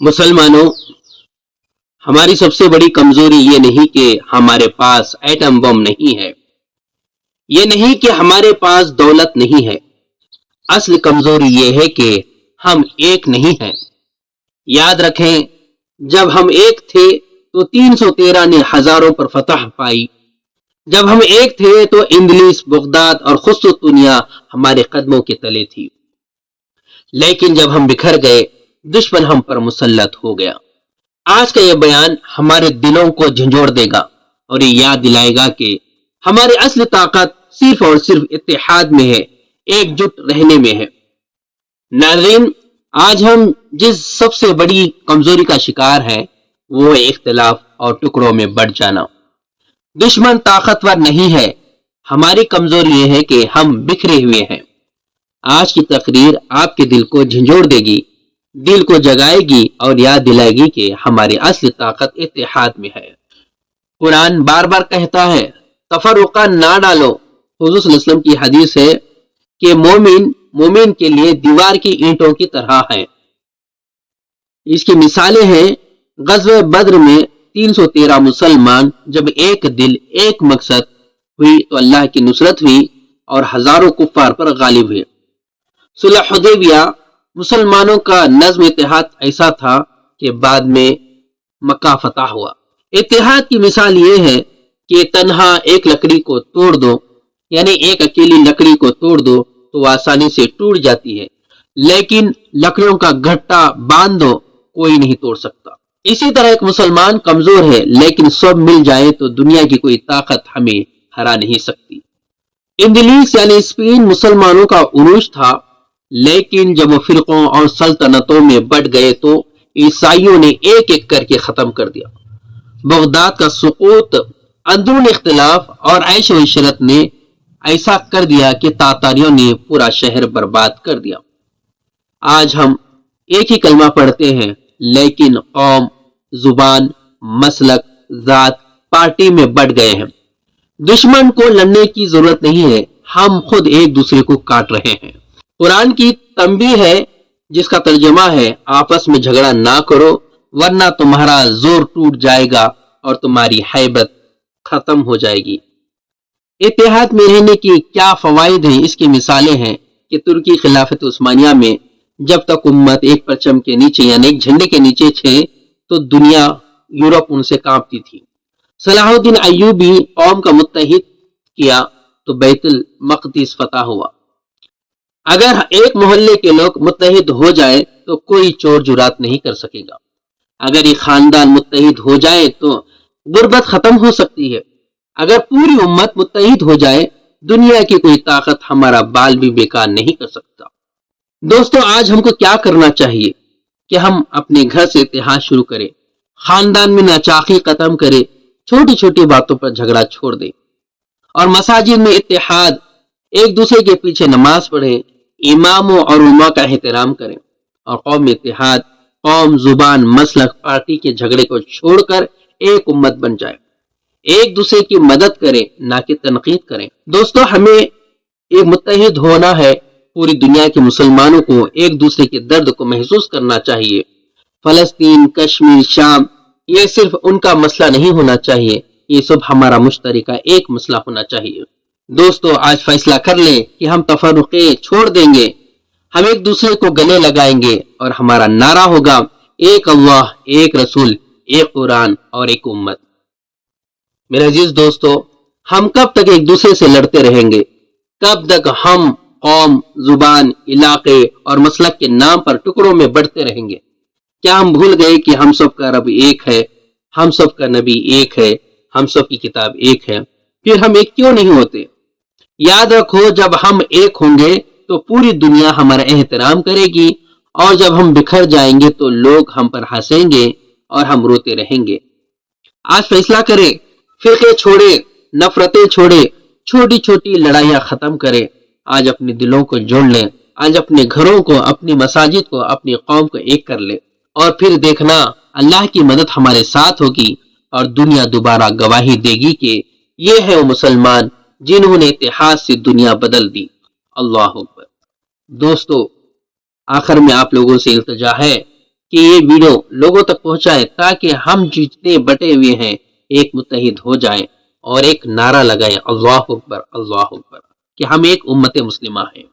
مسلمانوں، ہماری سب سے بڑی کمزوری یہ نہیں کہ ہمارے پاس ایٹم بم نہیں ہے، یہ نہیں کہ ہمارے پاس دولت نہیں ہے، اصل کمزوری یہ ہے کہ ہم ایک نہیں ہیں۔ یاد رکھیں، جب ہم ایک تھے تو 313 نے ہزاروں پر فتح پائی۔ جب ہم ایک تھے تو اندلیس، بغداد اور قسطنطنیہ ہمارے قدموں کے تلے تھی، لیکن جب ہم بکھر گئے دشمن ہم پر مسلط ہو گیا۔ آج کا یہ بیان ہمارے دلوں کو جھنجھوڑ دے گا اور یہ یاد دلائے گا کہ ہماری اصل طاقت صرف اور صرف اتحاد میں ہے، ایک جٹ رہنے میں ہے۔ ناظرین، آج ہم جس سب سے بڑی کمزوری کا شکار ہیں وہ ہے اختلاف اور ٹکڑوں میں بٹ جانا۔ دشمن طاقتور نہیں ہے، ہماری کمزوری یہ ہے کہ ہم بکھرے ہوئے ہیں۔ آج کی تقریر آپ کے دل کو جھنجھوڑ دے گی، دل کو جگائے گی اور یاد دلائے گی کہ ہماری اصل طاقت اتحاد میں ہے۔ قرآن بار بار کہتا ہے تفرقہ نہ ڈالو۔ حضور صلی اللہ علیہ وسلم کی حدیث ہے کہ مومن کے لیے دیوار کی اینٹوں کی طرح ہے۔ اس کی مثالیں ہیں، غزوہ بدر میں 313 مسلمان جب ایک دل ایک مقصد ہوئی تو اللہ کی نصرت ہوئی اور ہزاروں کفار پر غالب ہوئے۔ صلح حدیبیہ مسلمانوں کا نظم اتحاد ایسا تھا کہ بعد میں مکہ فتح ہوا۔ اتحاد کی مثال یہ ہے کہ تنہا ایک لکڑی کو توڑ دو، یعنی ایک اکیلی لکڑی کو توڑ دو تو وہ آسانی سے ٹوٹ جاتی ہے، لیکن لکڑیوں کا گھٹا باندھ دو کوئی نہیں توڑ سکتا۔ اسی طرح ایک مسلمان کمزور ہے، لیکن سب مل جائے تو دنیا کی کوئی طاقت ہمیں ہرا نہیں سکتی۔ اندلیس یعنی اسپین مسلمانوں کا عروج تھا، لیکن جب وہ فرقوں اور سلطنتوں میں بٹ گئے تو عیسائیوں نے ایک ایک کر کے ختم کر دیا۔ بغداد کا سقوط اندرون اختلاف اور عیش و عشرت نے ایسا کر دیا کہ تاتاریوں نے پورا شہر برباد کر دیا۔ آج ہم ایک ہی کلمہ پڑھتے ہیں، لیکن قوم، زبان، مسلک، ذات، پارٹی میں بٹ گئے ہیں۔ دشمن کو لڑنے کی ضرورت نہیں ہے، ہم خود ایک دوسرے کو کاٹ رہے ہیں۔ قرآن کی تنبیہ ہے جس کا ترجمہ ہے آپس میں جھگڑا نہ کرو ورنہ تمہارا زور ٹوٹ جائے گا اور تمہاری ہیبت ختم ہو جائے گی۔ اتحاد میں رہنے کی کیا فوائد ہیں؟ اس کی مثالیں ہیں کہ ترکی خلافت عثمانیہ میں جب تک امت ایک پرچم کے نیچے یعنی ایک جھنڈے کے نیچے تھے تو دنیا، یورپ ان سے کانپتی تھی۔ صلاح الدین ایوبی قوم کا متحد کیا تو بیت المقدس فتح ہوا۔ اگر ایک محلے کے لوگ متحد ہو جائے تو کوئی چور جرات نہیں کر سکے گا۔ اگر ایک خاندان متحد ہو جائے تو غربت ختم ہو سکتی ہے۔ اگر پوری امت متحد ہو جائے دنیا کی کوئی طاقت ہمارا بال بھی بیکار نہیں کر سکتا۔ دوستو، آج ہم کو کیا کرنا چاہیے کہ ہم اپنے گھر سے اتحاد شروع کریں، خاندان میں ناچاقی ختم کریں، چھوٹی چھوٹی باتوں پر جھگڑا چھوڑ دیں اور مساجد میں اتحاد، ایک دوسرے کے پیچھے نماز پڑھیں، اماموں اور علماء کا احترام کریں اور قوم میں اتحاد، قوم، زبان، مسلک، پارٹی کے جھگڑے کو چھوڑ کر ایک امت بن جائے، ایک دوسرے کی مدد کریں نہ کہ تنقید کریں۔ دوستو، ہمیں ایک متحد ہونا ہے، پوری دنیا کے مسلمانوں کو ایک دوسرے کے درد کو محسوس کرنا چاہیے۔ فلسطین، کشمیر، شام، یہ صرف ان کا مسئلہ نہیں ہونا چاہیے، یہ سب ہمارا مشترکہ ایک مسئلہ ہونا چاہیے۔ دوستو، آج فیصلہ کر لیں کہ ہم تفرقے چھوڑ دیں گے، ہم ایک دوسرے کو گلے لگائیں گے اور ہمارا نعرہ ہوگا ایک اللہ، ایک رسول، ایک قرآن اور ایک امت۔ میرے عزیز دوستو، ہم کب تک ایک دوسرے سے لڑتے رہیں گے؟ کب تک ہم قوم، زبان، علاقے اور مسلک کے نام پر ٹکڑوں میں بڑھتے رہیں گے؟ کیا ہم بھول گئے کہ ہم سب کا رب ایک ہے، ہم سب کا نبی ایک ہے، ہم سب کی کتاب ایک ہے؟ پھر ہم ایک کیوں نہیں ہوتے؟ یاد رکھو، جب ہم ایک ہوں گے تو پوری دنیا ہمارا احترام کرے گی، اور جب ہم بکھر جائیں گے تو لوگ ہم پر ہنسیں گے اور ہم روتے رہیں گے۔ آج فیصلہ کریں، فرقے چھوڑے، نفرتیں چھوڑے، چھوٹی چھوٹی لڑائیاں ختم کریں۔ آج اپنے دلوں کو جوڑ لیں، آج اپنے گھروں کو، اپنی مساجد کو، اپنی قوم کو ایک کر لیں، اور پھر دیکھنا اللہ کی مدد ہمارے ساتھ ہوگی اور دنیا دوبارہ گواہی دے گی کہ یہ ہے وہ مسلمان جنہوں نے اتحاد سے دنیا بدل دی۔ اللہ اکبر۔ دوستو، آخر میں آپ لوگوں سے التجا ہے کہ یہ ویڈیو لوگوں تک پہنچائے تاکہ ہم جتنے بٹے ہوئے ہیں ایک متحد ہو جائیں اور ایک نعرہ لگائیں، اللہ اکبر کہ ہم ایک امت مسلمہ ہیں۔